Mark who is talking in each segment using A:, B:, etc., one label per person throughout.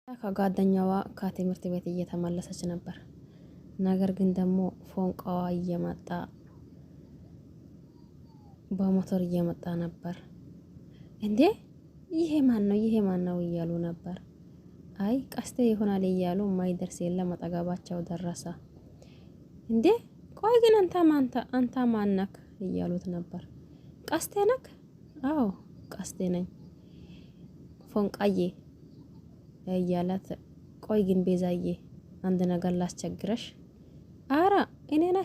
A: ከጓደኛዋ ከትምህርት ቤት እየተመለሰች ነበር። ነገር ግን ደግሞ ፎንቃዋ እየመጣ በሞተር እየመጣ ነበር። እንዴ ይሄ ማን ነው? ይሄ ማን ነው እያሉ ነበር። አይ ቀስቴ ይሆናል እያሉ ማይደርስ የለም አጠገባቸው ደረሰ። እንዴ ቆይ ግን አንተ ማን ነክ እያሉት ነበር። ቀስቴ ነክ? አዎ ቀስቴ ነኝ ፎንቃዬ እያላት። ቆይ ግን ቤዛዬ አንድ ነገር ላስቸግረሽ። አራ እኔን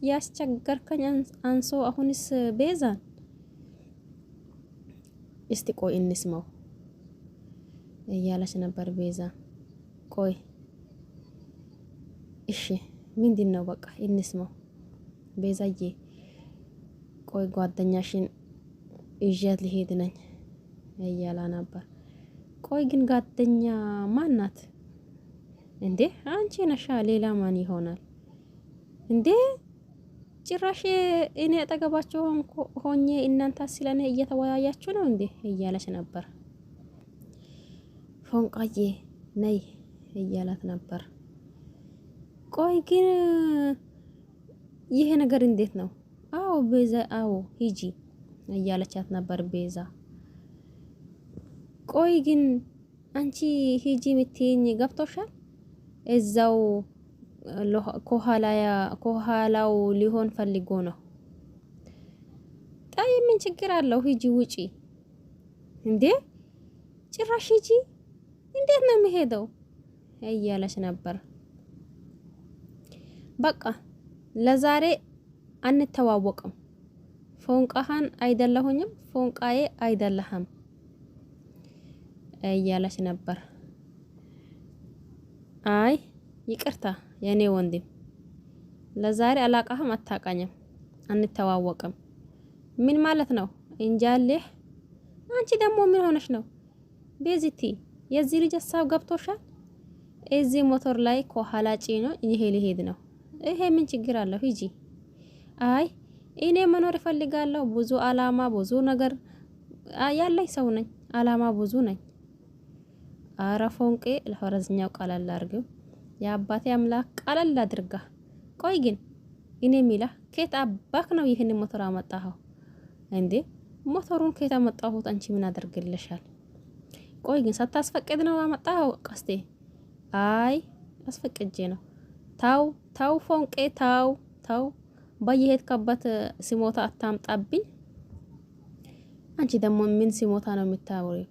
A: ያስቸገርከኝ አንሶ አሁንስ ቤዛን እስቲ ቆይ እንስማው እያለች ነበር ቤዛ። ቆይ እሺ ምንድነው? በቃ እንስማው ቤዛዬ። ቆይ ጓደኛሽን ይዣት ሊሄድ ነኝ እያላ ነበር። ቆይ ግን ጓደኛ ማን ናት እንዴ? አንቺ ነሻ፣ ሌላ ማን ይሆናል እንዴ? ጭራሽ እኔ አጠገባቸው ሆኜ እናንተ ስለኔ እየተወያያችሁ ነው እንዴ እያለች ነበር። ፎንቃዬ ነይ እያላት ነበር። ቆይ ግን ይሄ ነገር እንዴት ነው? አዎ ቤዛ፣ አዎ ሂጂ እያለቻት ነበር ቤዛ። ቆይ ግን አንቺ ሂጂ የምትይኝ ገብቶሻል? እዛው ከኋላው ሊሆን ፈልጎ ነው። ጣይ ምን ችግር አለው? ሂጂ ውጪ። እንዴ ጭራሽ ሂጂ? እንዴት ነው የሚሄደው እያለች ነበር። በቃ ለዛሬ አንተዋወቅም። ፎንቃሃን አይደለሁኝም፣ ፎንቃዬ አይደለህም እያለች ነበር። አይ ይቅርታ የኔ ወንድም፣ ለዛሬ አላቃህም፣ አታቃኝም፣ አንተዋወቅም። ምን ማለት ነው? እንጃለህ። አንቺ ደግሞ ምን ሆነሽ ነው ቤዚቲ? የዚህ ልጅ ሀሳብ ገብቶሻል? እዚህ ሞተር ላይ ከኋላ ጭኖ ይሄ ሊሄድ ነው። ይሄ ምን ችግር አለው? ሂጂ። አይ እኔ መኖር እፈልጋለሁ። ብዙ አላማ፣ ብዙ ነገር ያለኝ ሰው ነኝ። አላማ ብዙ ነኝ። አረ ፎንቄ ለፈረዝኛው ቀለል አድርገው። የአባቴ አምላክ ቀለል አድርጋ። ቆይ ግን እኔ ሚላ ከየት አባክ ነው ይሄን ሞተር አመጣኸው እንዴ? ሞተሩን ከየት አመጣሁት? አንቺ ምን አደርግልሻል? ቆይ ግን ሳታስፈቅድ ነው አመጣኸው ቀስቴ? አይ አስፈቅጄ ነው። ታው ፎንቄ ታው በየሄድከበት ሲሞታ አታምጣብኝ። አንቺ ደግሞ ምን ሲሞታ ነው የምታወሪው?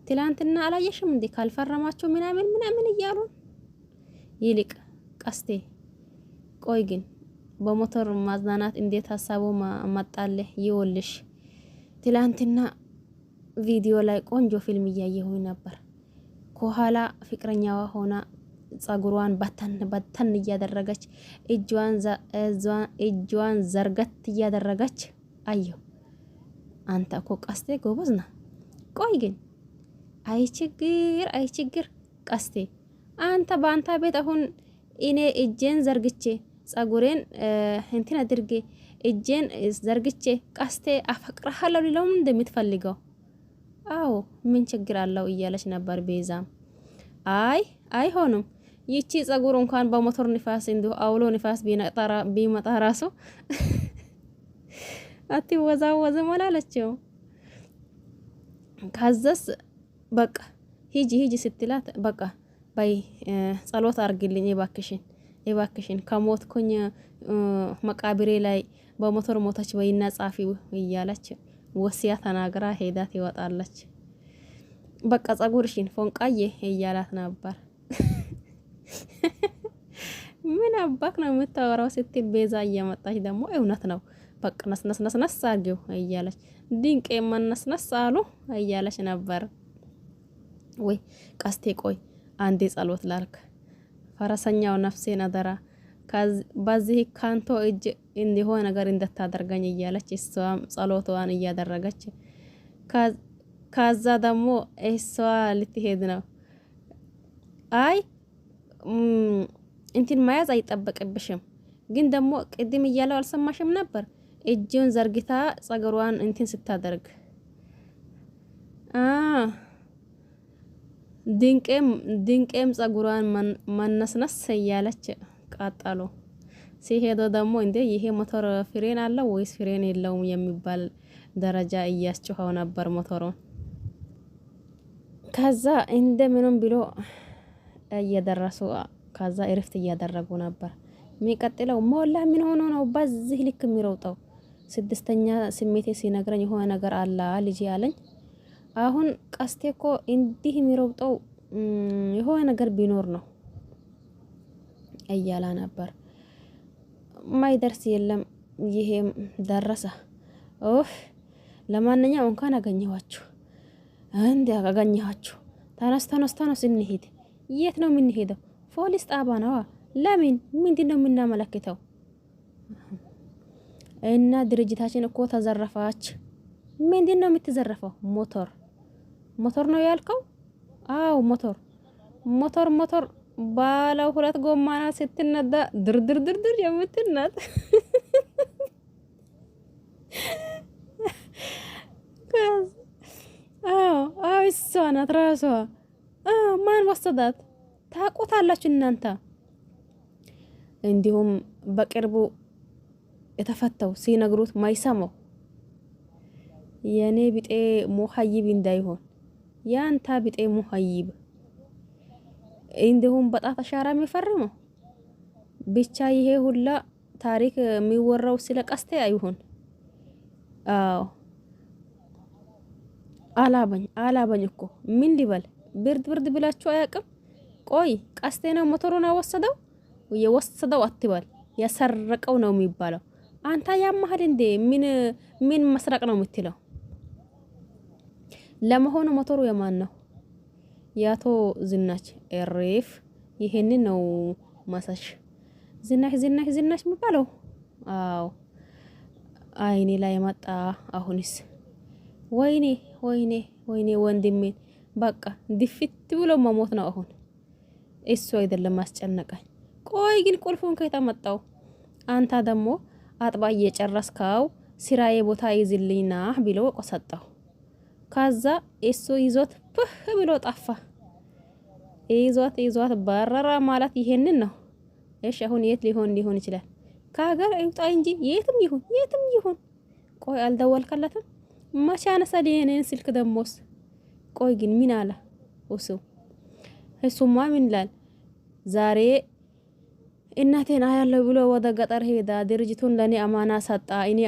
A: ትላንትና አላየሽም እንዴ ካልፈረማችሁ ምናምን እያሉ ይልቅ ቀስቴ። ቆይ ግን በሞተር ማዝናናት እንዴት ሀሳቡ መጣልህ? ይወልሽ ትላንትና ቪዲዮ ላይ ቆንጆ ፊልም እያየሁኝ ነበር። ከኋላ ፍቅረኛዋ ሆና ጸጉሯን በተን እያደረገች እጇን ዘርገት እያደረገች አየሁ። አንተ እኮ ቀስቴ ጎበዝ ነህ። ቆይ ግን አይችግር ቀስቴ፣ አንተ በአንተ ቤት አሁን እኔ እጄን ዘርግቼ ጸጉሬን እንትን አድርጌ እጄን ዘርግቼ ቀስቴ አፈቅርሃለሁ ሊለውም እንደምትፈልገው? አዎ ምን ችግር አለው እያለች ነበር ቤዛም። አይሆንም ይቺ ጸጉር እንኳን በሞተር ንፋስ እንዲሁ አውሎ ንፋስ ቢመጣ ራሱ አትወዛወዝም አላለችው። ከዛስ በቃ ሂጂ ስትላት በቃ ባይ ጸሎት አርግልኝ እባክሽን ከሞትኩኝ መቃብሬ ላይ በሞተር ሞተች ወይና ጻፊው እያለች ወሲያ ተናግራ ሄዳ ትወጣለች። በቃ ጸጉርሽን ፎንቃዬ እያላት ነበር። ምን አባክ ነው የምታወራው ስትል ቤዛ እየመጣች ደግሞ እውነት ነው በቃ ነስነስ አርጊው እያለች ድንቄ መነስነስ አሉ እያለች ነበር። ወይ ቀስቴ ቆይ አንዴ ጸሎት ላልክ ፈረሰኛው ነፍሴን አደራ በዚህ ካንቶ እጅ እንዲሆን ነገር እንደታደርገኝ እያለች እሷም ጸሎቷን እያደረገች ከዛ ደግሞ እሷ ልትሄድ ነው። አይ እንትን መያዝ አይጠበቅብሽም፣ ግን ደግሞ ቅድም እያለው አልሰማሽም ነበር? እጁን ዘርግታ ጸጉሯን እንትን ስታደርግ ድንቄም ጸጉሯን ማነስነስ እያለች ቃጠሎ ሲሄዱ ደግሞ እንዴ ይሄ ሞተር ፍሬን አለው ወይስ ፍሬን የለውም የሚባል ደረጃ እያስጨኸው ነበር ሞተሩን። ከዛ እንደምንም ብሎ እየደረሱ ከዛ እረፍት እያደረጉ ነበር። የሚቀጥለው ሞላ ምን ሆኖ ነው በዚህ ልክ የሚሮጠው? ስድስተኛ ስሜቴ ሲነግረኝ የሆነ ነገር አለ ልጅ ያለኝ። አሁን ቀስቴ እኮ እንዲህ የሚሮጠው የሆነ ነገር ቢኖር ነው እያላ ነበር። ማይደርስ የለም ይሄም ደረሰ። ኦህ ለማንኛውም እንኳን አገኘኋችሁ። እንዴ አገኘኋችሁ። ተነስ እንሂድ። የት ነው የምንሄደው? ፖሊስ ጣባ ነዋ። ለምን? ምንድነው የምናመለክተው? እና ድርጅታችን እኮ ተዘረፋች። ምንድነው የምትዘረፈው? ሞተር ነው ያልከው? አው ሞተር ባለ ሁለት ጎማና ስትነዳ ድርድር የምትናት አው እሷ ናት ራሷ። ማን ወሰዳት? ታውቁታላችሁ እናንተ። እንዲሁም በቅርቡ የተፈተው ሲነግሩት ማይሰማው የኔ ቢጤ ሙሀይብ እንዳይሆን ያንተ ቢጤ ሙሀይብ እንዲሁም በጣት አሻራ የሚፈርመው ብቻ ይሄ ሁላ ታሪክ የሚወራው ስለ ቀስቴ አይሆን። አዎ አላበኝ እኮ ምን ሊበል ብርድ ብላችሁ አያውቅም። ቆይ ቀስቴ ነው ሞተሩን የወሰደው አትበል። የሰረቀው ነው የሚባለው። አንተ ያማህል እንዴ? ምን መስረቅ ነው የምትለው? ለመሆኑ ሞተሩ የማን ነው? ያቶ ዝናሽ ኤሬፍ ይሄንን ነው ማሳሽ ዝናሽ የሚባለው። አዎ አይኔ ላይ መጣ። አሁንስ ወይኔ ወንድሜን በቃ ድፍት ብሎ መሞት ነው አሁን። እሱ አይደለም ማስጨነቀኝ። ቆይ ግን ቁልፉን ከየት አመጣው? አንተ ደግሞ አጥባ እየጨረስከው ስራዬ ቦታ ይዝልኝና ብሎ ቆሰጠው። ከዛ እሱ ይዞት ፕህ ብሎ ጠፋ። ይዞት ባረራ ማለት ይሄንን ነው። እሺ አሁን የት ሊሆን ይችላል? ከሀገር ይውጣ እንጂ የትም ይሁን። ቆይ አልደወልከለትም? መቼ አነሳል የኔን ስልክ ደሞስ? ቆይ ግን ምን አለ እሱማ ምን ይላል? ዛሬ እናቴን አያለው ብሎ ወደ ገጠር ሄዳ ድርጅቱን ለኔ አማና ሰጣ። እኔ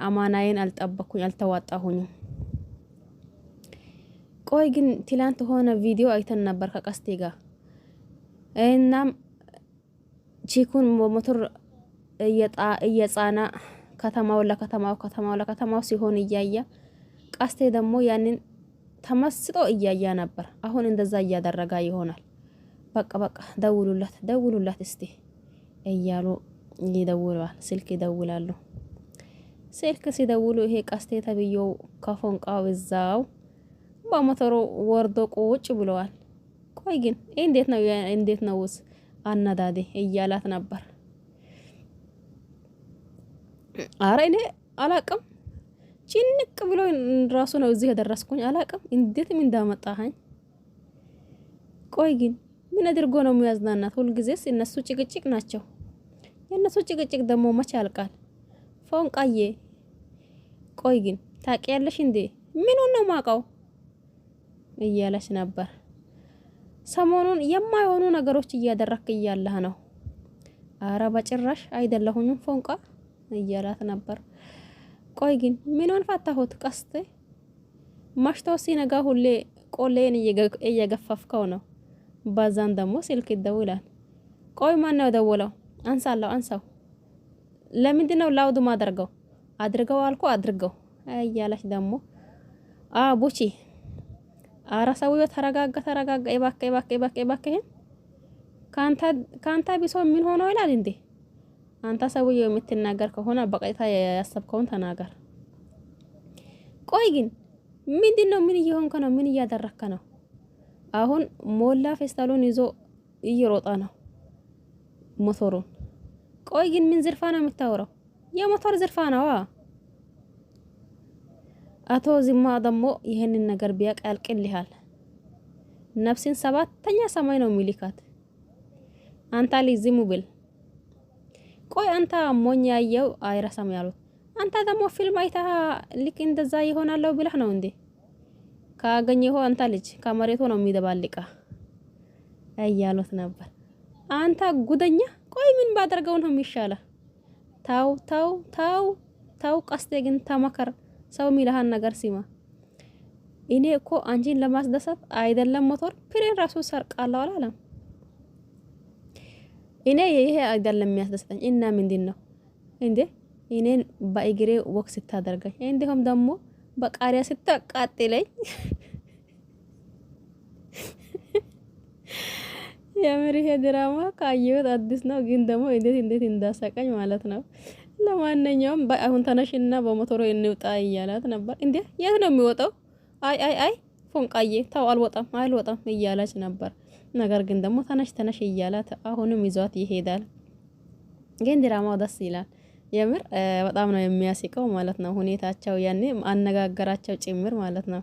A: አማናዬን አልጠበኩኝ፣ አልተዋጣሁኝም። ቆይ ግን ትላንት ሆነ ቪዲዮ አይተን ነበር ከቀስቴ ጋር። እናም ቺኩን ሞተር እየጻና ከተማው ለከተማው ሲሆን እያያ ቀስቴ ደግሞ ያንን ተመስጦ እያያ ነበር። አሁን እንደዛ እያደረጋ ይሆናል። በቃ ደውሉላት እስቲ እያሉ ይደውላል። ስልክ ይደውላሉ። ስልክ ሲደውሉ ይሄ ቀስቴ ተብየው ከፎንቃው እዛው በሞተሩ ወርዶ ቁጭ ብለዋል። ቆይ ግን እንዴት ነውስ አናዳዴ እያላት ነበር። አረ እኔ አላቅም ጭንቅ ብሎ ራሱ ነው እዚህ የደረስኩኝ። አላቅም እንዴትም እንዳመጣኸኝ። ቆይ ግን ምን አድርጎ ነው የሚያዝናናት? ሁልጊዜስ እነሱ ጭቅጭቅ ናቸው። የእነሱ ጭቅጭቅ ደግሞ መቼ ያልቃል? ፎንቃዬ ቆይ ግን ታውቂያለሽ እንዴ? ምኑን ነው ማውቀው እያለች ነበር። ሰሞኑን የማይሆኑ ነገሮች እያደረክ እያለህ ነው። አረ በጭራሽ አይደለሁኝም ፎንቃ እያላት ነበር። ቆይ ግን ምኑን ፈታሁት? ቀስቴ ማሽቶ ሲነጋ ሁሌ ቆሌን እየገፈፍከው ነው። ባዛን ደግሞ ስልክ ይደውላል። ቆይ ማን ነው ደወለው? አንሳው። ለምንድን ነው ላውድ ማድረገው? አድርገው እያለች ደግሞ ቡቺ አረ ሰውዬው ተረጋጋ እባክህ። ካንተ ቢሶ ምን ሆኖ ይላል እንዴ? አንተ ሰውዬው የምትናገር ከሆነ በቀጥታ ያሰብከውን ተናገር። ቆይ ግን ምንድነው? ምን እየሆንከ ነው? ምን እያደረከ ነው? አሁን ሞላ ፌስታሉን ይዞ እየሮጣ ነው ሞተሩን። ቆይ ግን ምን ዝርፋ ነው የምታወራው? የሞተር ዝርፋ ነው። አቶ ዝማ ደግሞ ይሄንን ነገር ቢያቅ ያልቅልሃል። ነፍስን ሰባተኛ ሰማይ ነው የሚልካት። አንተ ልጅ ዝም ብል። ቆይ አንተ ሞኝ ያየው አይረሳም ያሉት አንተ ደግሞ ፊልም አይታ ልክ እንደዛ ይሆናለው ብለህ ነው እንዴ? ካገኘው አንተ ልጅ ከመሬቱ ነው የሚደባልቃ እያሉት ነበር። አንተ ጉደኛ። ቆይ ምን ባደርገው ነው የሚሻለው? ታው ታው ታው ታው ቀስቴ ግን ተመከር። ሰው ሚልሃን ነገር ሲማ። እኔ እኮ አንቺን ለማስደሰት አይደለም ሞተር ፕሬን ራሱ ሰርቃለሁ አላለም። እኔ ይሄ አይደለም የሚያስደስተኝ እና ምንድነው እንዴ? እኔን በእግሬ ወክ ስታደርገኝ እንዲሁም ደግሞ በቃሪያ ስታቃጥለኝ የምር ይሄ ድራማ ካየሁት አዲስ ነው፣ ግን ደግሞ እንዴት እንዳሳቀኝ ማለት ነው። ለማንኛውም አሁን ተነሽና በሞተሮ እንውጣ እያላት ነበር። እንዴ የት ነው የሚወጣው? አይ ፎንቃዬ ተው አልወጣም እያለች ነበር። ነገር ግን ደግሞ ተነሽ እያላት አሁንም ይዟት ይሄዳል። ግን ድራማው ደስ ይላል የምር በጣም ነው የሚያስቀው ማለት ነው። ሁኔታቸው ያኔ አነጋገራቸው ጭምር ማለት ነው።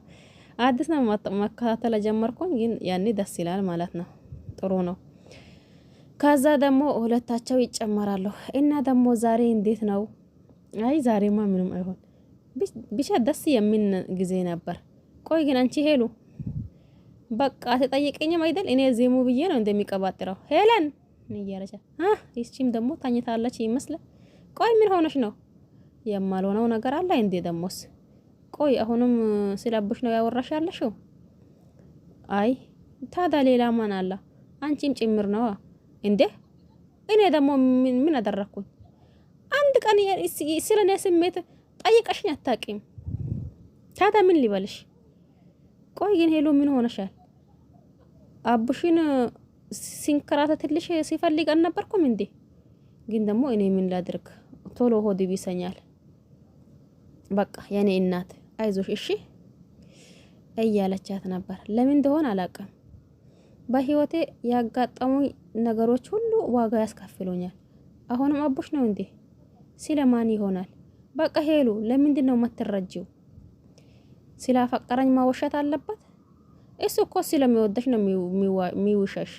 A: አዲስ ነው መከታተል ጀመርኩኝ፣ ግን ያኔ ደስ ይላል ማለት ነው። ጥሩ ነው። ከዛ ደግሞ ሁለታቸው ይጨመራሉ እና ደግሞ ዛሬ እንዴት ነው? አይ ዛሬማ ምንም አይሆን ብቻ ደስ የሚል ጊዜ ነበር። ቆይ ግን አንቺ ሄሉ በቃ ተጠይቀኝም አይደል? እኔ ዜሙ ብዬ ነው እንደሚቀባጥረው ሄለን እያለች ይቺም ደግሞ ታኝታለች ይመስላል። ቆይ ምን ሆነሽ ነው? የማልሆነው ነገር አለ እንዴ ደሞስ? ቆይ አሁንም ስለብሽ ነው ያወራሽ ያለሽው? አይ ታዲያ ሌላ ማን አለ? አንቺም ጭምር ነው እንዴ? እኔ ደግሞ ምን አደረኩኝ? አንድ ቀን ስለኔ ስሜት ጠይቀሽኝ አታውቂም። ታዲያ ምን ሊበልሽ? ቆይ ግን ሄሎ ምን ሆነሻል? አቡሽን ሲንከራተትልሽ ሲፈልግ አልነበርኩም እንዴ? ግን ደግሞ እኔ ምን ላድርግ? ቶሎ ሆድ ቢሰኛል። በቃ የኔ እናት አይዞሽ እሺ እያለቻት ነበር። ለምን እንደሆነ አላውቅም። በህይወቴ ያጋጠሙኝ ነገሮች ሁሉ ዋጋ ያስከፍሉኛል። አሁንም አቡሽ ነው እንዴ? ስለማን ይሆናል? በቃ ሄሉ ለምንድን ነው የምትረጂው? ስላፈቀረኝ ማወሸት አለበት? እሱ እኮ ስለሚወደሽ ነው የሚውሸሽ።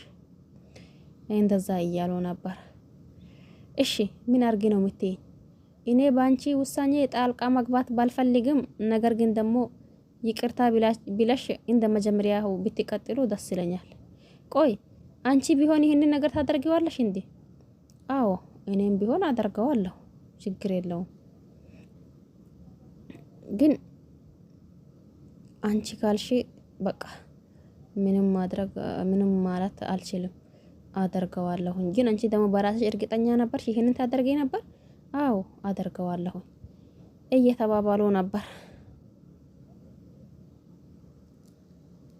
A: እንደዛ እያሉ ነበር። እሺ ምን አርጊ ነው የምትይኝ? እኔ ባንቺ ውሳኔ ጣልቃ መግባት ባልፈልግም፣ ነገር ግን ደግሞ ይቅርታ ቢለሽ እንደ መጀመሪያው ብትቀጥሉ ደስ ይለኛል። ቆይ አንቺ ቢሆን ይሄንን ነገር ታደርጊዋለሽ እንዴ? አዎ እኔም ቢሆን አደርገዋለሁ፣ ችግር የለውም። ግን አንቺ ካልሽ በቃ ምንም ማለት አልችልም፣ አደርገዋለሁ። ግን አንቺ ደግሞ በራስሽ እርግጠኛ ነበርሽ ይሄንን ታደርጊ ነበር? አዎ አደርገዋለሁ እየተባባሉ ነበር።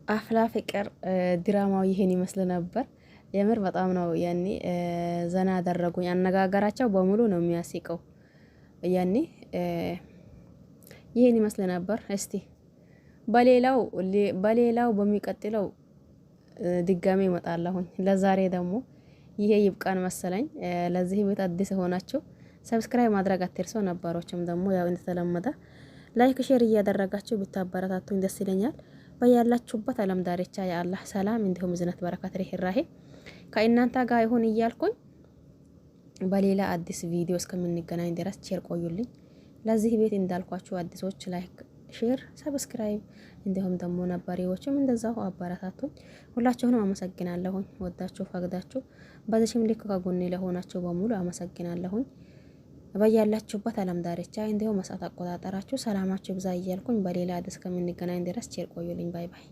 A: አፍላ ፍቅር ድራማው ይሄን ይመስል ነበር። የምር በጣም ነው ያኔ ዘና አደረጉኝ። አነጋገራቸው በሙሉ ነው የሚያስቀው። ያኔ ይሄን ይመስል ነበር። እስቲ በሌላው በሚቀጥለው ድጋሜ እመጣለሁኝ። ለዛሬ ደግሞ ይሄ ይብቃን መሰለኝ። ለዚህ ቤት አዲስ ሆናችሁ ሰብስክራይብ ማድረግ አትርሱ። ነባሮችም ደግሞ ያው እንደተለመደ ላይክ ሼር እያደረጋችሁ ብታበረታቱኝ ደስ ይለኛል። በያላችሁበት ዓለም ዳርቻ የአላህ ሰላም እንዲሁም ዝነት በረከት ርህራሄ ከእናንተ ጋር ይሁን እያልኩኝ በሌላ አዲስ ቪዲዮ እስከምንገናኝ ድረስ ቼር ቆዩልኝ። ለዚህ ቤት እንዳልኳችሁ አዲሶች ላይክ ሼር ሰብስክራይብ እንዲሁም ደግሞ ነባሪዎችም እንደዛው አበረታቱኝ። ሁላችሁንም አመሰግናለሁኝ። ወዳችሁ ፈቅዳችሁ በዚህም ልክ ከጎኔ ለሆናችሁ በሙሉ አመሰግናለሁኝ። በያላችሁበት ዓለም ዳርቻ እንዲሁም ሰዓት አቆጣጠራችሁ ሰላማችሁ ብዛ እያልኩኝ በሌላ አዲስ እስከምንገናኝ ድረስ ቼር ቆዩልኝ። ባይ ባይ።